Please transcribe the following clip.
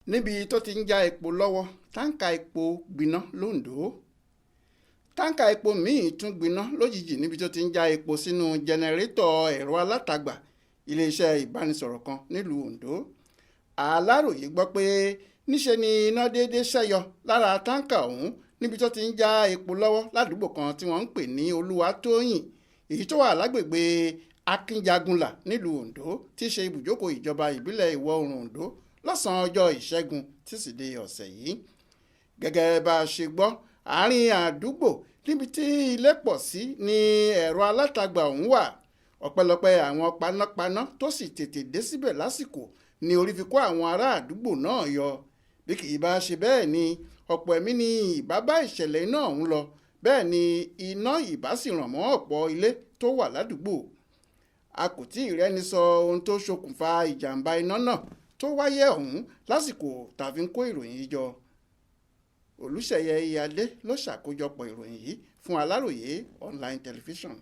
níbi tó ti ń já epo lọ́wọ́ táǹkà epo gbiná londo. Táǹkà epo míì tún gbiná lójijì níbi tó ti ń já epo sínú jẹnẹrétọ̀ ẹ̀rọ alátagbà iléeṣẹ́ ìbánisọ̀rọ̀ kan nílùú Ondo. Aláròyé gbọ́ pé níṣe ni iná déédéé ṣẹ́yọ lára táǹkà ọ̀hún níbi tó ti ń já epo lọ́wọ́ ládùúgbò kan tí wọ́n ń pè ní Olúwatóyìn, èyí tó wà lágbègbè Akínjagunlà nílùú Ondo tí í ṣe ibùjókòó ìjọba ìbílẹ̀ ìwọ̀ oòrùn Ondo lọ́sàn-án ọjọ́ Ìṣẹ́gun tíṣídẹ̀ẹ́ ọ̀sẹ̀ yìí. Gẹ́gẹ́ bá a ṣe gbọ́, àárín àdúgbò níbi tí ilé pọ̀ sí ni ẹ̀rọ alátagbà ọ̀hún wà. Ọpẹ́lọpẹ́ àwọn panápaná tó sì tètè dé síbẹ̀ lásìkò ni orí fi kó àwọn ará àdúgbò náà yọ. Bí kì í bá ṣe bẹ́ẹ̀ ni ọ̀pọ̀ ẹ̀mí ni ìbá bá ìṣẹ̀lẹ̀ iná ọ̀hún lọ, bẹ́ẹ̀ ni iná ìbá sì ràn mọ́ ọ̀pọ̀ ilé tó wà ládùúgbò. A kò tí ì rẹ́ni sọ ohun tó ṣokùnfà ìjàmbá iná náà tó wáyé ọ̀hún lásìkò tàbí ń kó ìròyìn yìí jọ. Olúṣèyẹ Iyadé ló ṣàkójọpọ̀ ìròyìn yìí fún Aláròyé online television.